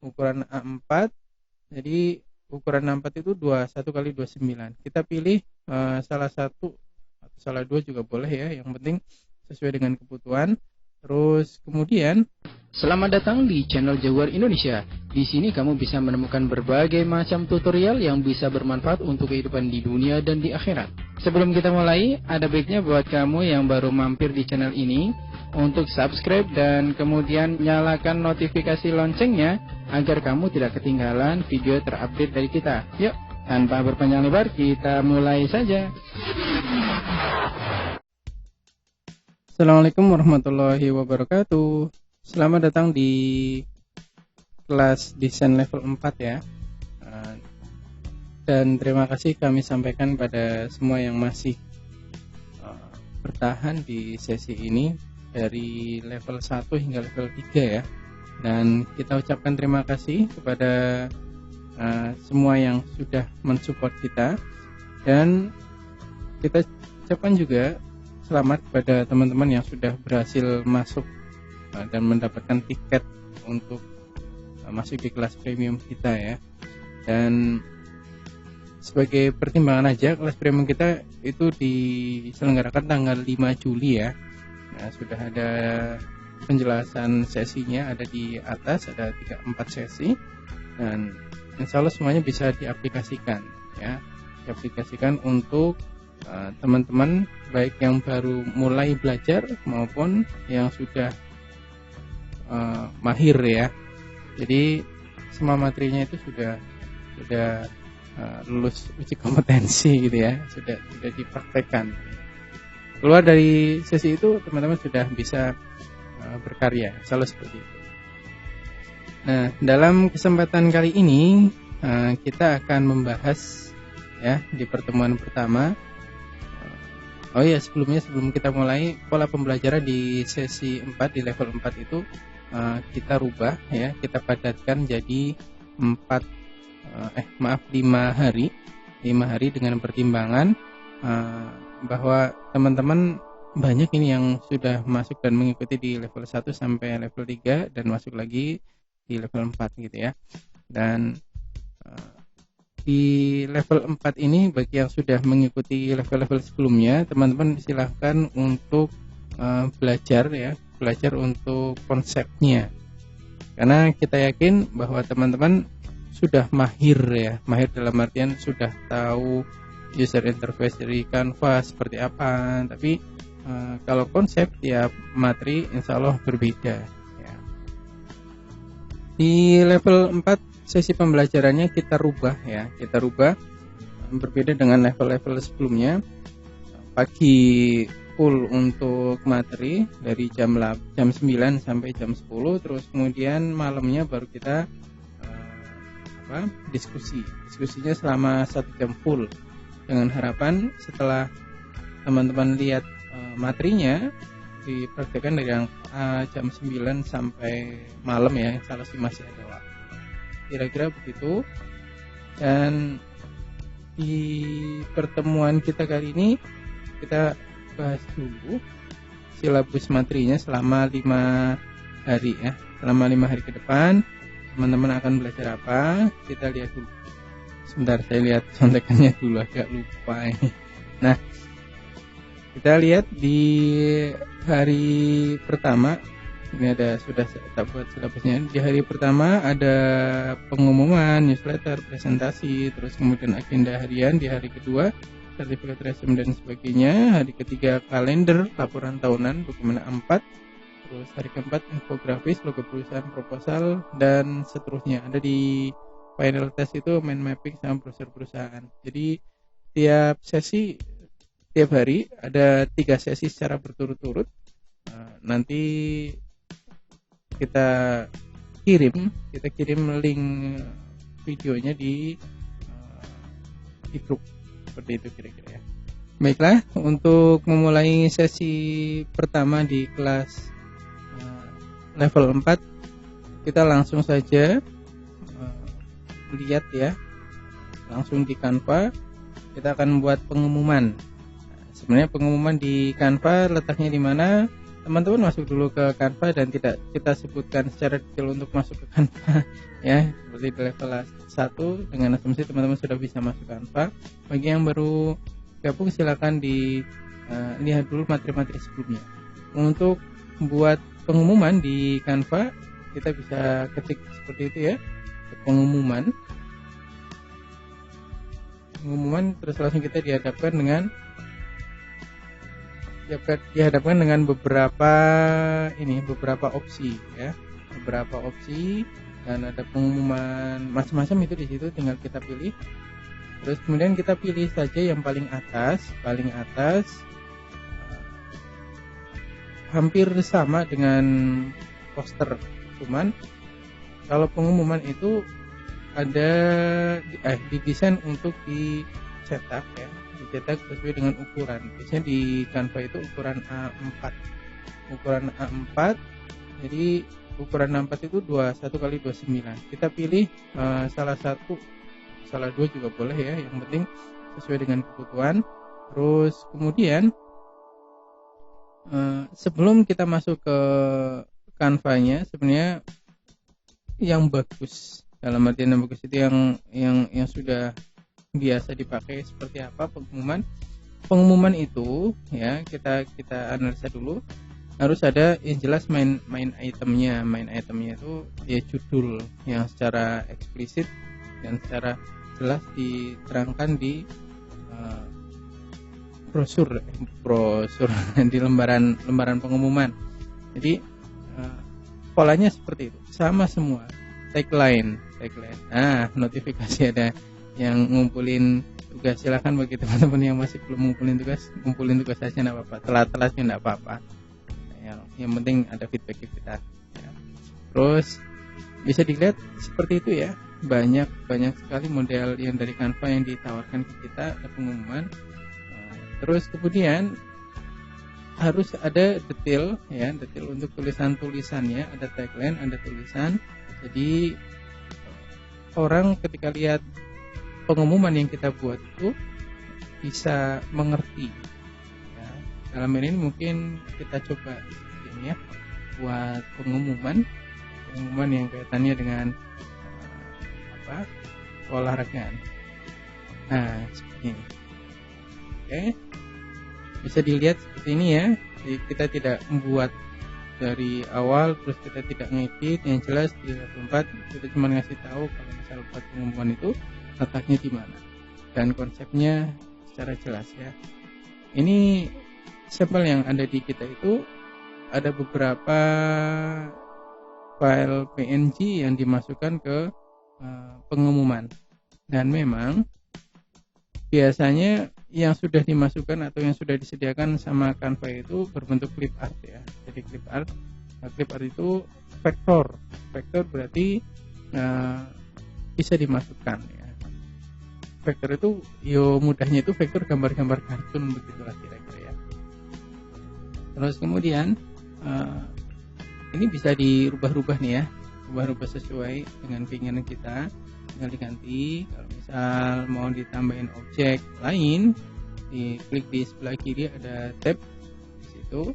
ukuran A4. Jadi ukuran A4 itu 21 kali 29. Kita pilih salah satu atau salah dua juga boleh ya, yang penting sesuai dengan kebutuhan. Terus kemudian, selamat datang di channel Jaguar Indonesia. Di sini kamu bisa menemukan berbagai macam tutorial yang bisa bermanfaat untuk kehidupan di dunia dan di akhirat. Sebelum kita mulai, ada baiknya buat kamu yang baru mampir di channel ini untuk subscribe dan kemudian nyalakan notifikasi loncengnya agar kamu tidak ketinggalan video terupdate dari kita. Yuk, tanpa berpanjang lebar, kita mulai saja. Assalamualaikum warahmatullahi wabarakatuh. Selamat datang di kelas desain level 4 ya. Dan terima kasih kami sampaikan pada semua yang masih bertahan di sesi ini dari level 1 hingga level 3 ya. Dan kita ucapkan terima kasih kepada semua yang sudah mensupport kita, dan kita ucapkan juga selamat kepada teman-teman yang sudah berhasil masuk dan mendapatkan tiket untuk masuk di kelas premium kita ya. Dan sebagai pertimbangan aja, kelas premium kita itu diselenggarakan tanggal 5 Juli ya. Nah, sudah ada penjelasan sesinya, ada di atas, ada 4 sesi, dan insya Allah semuanya bisa diaplikasikan ya. Diaplikasikan untuk teman-teman baik yang baru mulai belajar maupun yang sudah mahir ya. Jadi semua materinya itu sudah lulus uji kompetensi gitu ya, sudah dipraktekkan. Keluar dari sesi itu teman-teman sudah bisa berkarya, selalu seperti itu. Nah, dalam kesempatan kali ini kita akan membahas ya di pertemuan pertama. Oh iya, sebelum kita mulai, pola pembelajaran di sesi 4 di level 4 itu kita rubah ya, kita padatkan jadi 5 hari. 5 hari dengan pertimbangan bahwa teman-teman banyak ini yang sudah masuk dan mengikuti di level 1 sampai level 3 dan masuk lagi di level 4 gitu ya. Dan di level 4 ini bagi yang sudah mengikuti level-level sebelumnya, teman-teman silahkan untuk belajar untuk konsepnya, karena kita yakin bahwa teman-teman sudah mahir ya, mahir dalam artian sudah tahu user interface dari Canva seperti apa. Tapi kalau konsep tiap materi insya Allah berbeda ya. Di level 4 sesi pembelajarannya kita rubah berbeda dengan level-level sebelumnya. Pagi full untuk materi dari jam 9 sampai jam 10, terus kemudian malamnya baru kita diskusinya selama 1 jam full, dengan harapan setelah teman-teman lihat materinya dipraktekkan dari jam 9 sampai malam ya, insya Allah masih ada waktu. Kira-kira begitu. Dan di pertemuan kita kali ini kita bahas dulu silabus materinya selama 5 hari ya. Selama 5 hari ke depan teman-teman akan belajar apa? Kita lihat dulu. Sebentar, saya lihat contekannya dulu, agak lupa ini. Nah, kita lihat di hari pertama. Ini sudah saya buat silabusnya. Di hari pertama ada pengumuman, newsletter, presentasi, terus kemudian agenda harian. Di hari kedua sertifikat resume dan sebagainya. Hari ketiga kalender, laporan tahunan, dokumen A4. Terus hari keempat infografis, logo perusahaan, proposal, dan seterusnya. Ada di final test itu mind mapping sama brosur perusahaan. Jadi tiap hari ada 3 sesi secara berturut-turut. Nanti kita kirim link videonya di grup, seperti itu kira-kira ya. Baiklah, untuk memulai sesi pertama di kelas level 4, kita langsung saja lihat ya, langsung di Canva. Kita akan membuat pengumuman. Sebenarnya pengumuman di Canva letaknya di mana? teman-teman masuk dulu ke Canva dan tidak kita sebutkan secara detail untuk masuk ke Canva ya, seperti di level 1 dengan asumsi teman-teman sudah bisa masuk Canva. Bagi yang baru gabung silakan lihat dulu materi-materi sebelumnya. Untuk buat pengumuman di Canva kita bisa ketik seperti itu ya, pengumuman terus langsung kita dihadapkan dengan beberapa opsi ya, dan ada pengumuman macam-macam itu di situ, tinggal kita pilih. Terus kemudian kita pilih saja yang paling atas hampir sama dengan poster, cuman kalau pengumuman itu ada didesain untuk dicetak ya, dicetak sesuai dengan ukuran. Biasanya di Canva itu ukuran A4, jadi ukuran A4 itu 21x29. Kita pilih salah dua juga boleh ya, yang penting sesuai dengan kebutuhan. Terus kemudian sebelum kita masuk ke Canva-nya, sebenarnya yang bagus, dalam artian yang bagus itu yang sudah biasa dipakai seperti apa pengumuman itu ya, kita analisa dulu. Harus ada yang jelas main itemnya itu ya, judul yang secara eksplisit dan secara jelas diterangkan di brosur di lembaran pengumuman. Jadi polanya seperti itu, sama semua. Tagline. Notifikasi ada yang ngumpulin tugas, silakan bagi teman-teman yang masih belum ngumpulin tugas saja nggak apa-apa, telat-telatnya nggak apa-apa. Yang penting ada feedback kita ya. Terus bisa dilihat seperti itu ya, banyak sekali model yang dari Canva yang ditawarkan ke kita, ada pengumuman. Terus kemudian harus ada detail untuk tulisannya, ada tagline, ada tulisan. Jadi orang ketika lihat pengumuman yang kita buat itu bisa mengerti ya. Dalam ini mungkin kita coba ini ya, buat pengumuman yang kaitannya dengan olahraga. Nah seperti ini. Oke, bisa dilihat seperti ini ya. Jadi kita tidak membuat dari awal, terus kita tidak ngedit. Yang jelas di level 4 kita cuma ngasih tahu kalau misal buat pengumuman itu letaknya di mana dan konsepnya secara jelas ya. Ini sampel yang ada di kita itu ada beberapa file PNG yang dimasukkan ke pengumuman, dan memang biasanya yang sudah dimasukkan atau yang sudah disediakan sama Canva itu berbentuk clip art ya. Jadi clip art itu vektor berarti bisa dimasukkan ya. Vektor itu mudahnya itu vektor gambar-gambar kartun, begitulah kira-kira ya. Terus kemudian ini bisa dirubah-rubah nih ya, rubah-rubah sesuai dengan keinginan kita. Tinggal diganti. Kalau misal mau ditambahin objek lain, diklik di sebelah kiri ada tab di situ,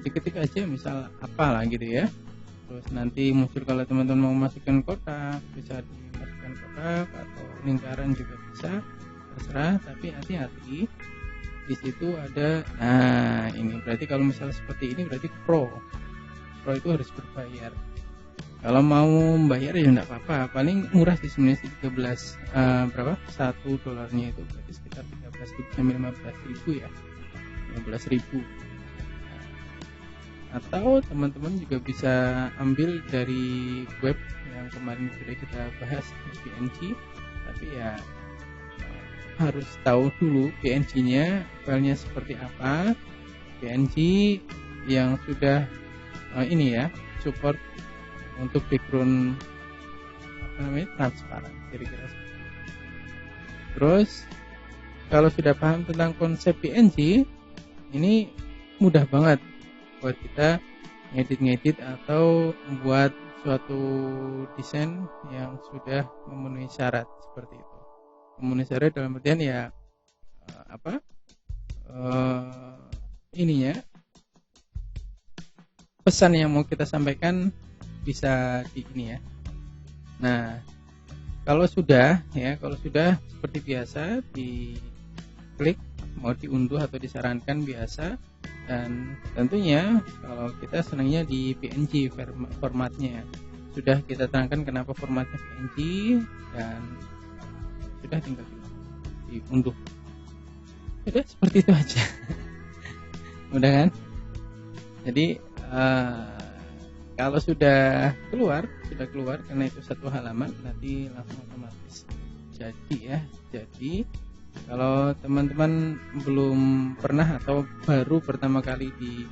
diketik aja misal apalah gitu ya. Terus nanti muncul kalau teman-teman mau masukkan kotak, bisa dimasukkan kotak atau lingkaran juga bisa, terserah. Tapi hati-hati, di situ ada ini berarti kalau misalnya seperti ini berarti pro itu harus berbayar. Kalau mau bayar ya enggak apa-apa, paling murah sih sebenarnya, 13 berapa? $1 itu berarti sekitar 13.000 sampai 15.000 ya. 15.000. Atau teman-teman juga bisa ambil dari web yang kemarin sudah kita bahas, PNG, tapi ya harus tahu dulu PNG-nya filenya seperti apa. PNG yang sudah ini ya, support untuk background transparan kira-kira. Terus kalau sudah paham tentang konsep PNG, ini mudah banget buat kita ngedit atau membuat suatu desain yang sudah memenuhi syarat seperti itu. Memenuhi syarat dalam artian ya ininya pesan yang mau kita sampaikan bisa di ini ya. Nah, kalau sudah seperti biasa diklik mau diunduh atau disarankan biasa, dan tentunya kalau kita senangnya di PNG formatnya. Sudah kita terangkan kenapa formatnya PNG dan sudah tinggal diunduh. Sudah seperti itu aja. Mudah kan? Jadi kalau sudah keluar karena itu satu halaman, nanti langsung otomatis jadi ya. Jadi kalau teman-teman belum pernah atau baru pertama kali di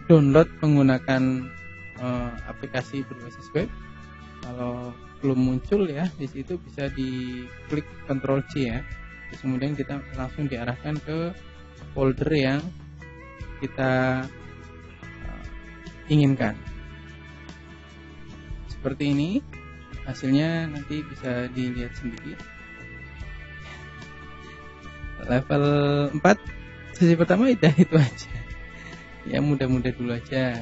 download menggunakan aplikasi berbasis web, kalau belum muncul ya di situ bisa diklik Ctrl C ya. Terus kemudian kita langsung diarahkan ke folder yang kita inginkan. Seperti ini hasilnya, nanti bisa dilihat sendiri. Level 4 sesi pertama itu aja ya, mudah-mudah dulu aja,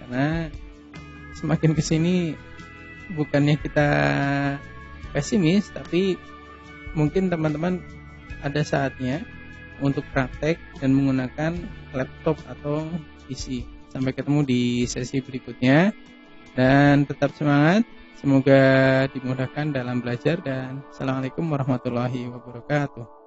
karena semakin kesini bukannya kita pesimis, tapi mungkin teman-teman ada saatnya untuk praktek dan menggunakan laptop atau PC. Sampai ketemu di sesi berikutnya, dan tetap semangat, semoga dimudahkan dalam belajar, dan assalamualaikum warahmatullahi wabarakatuh.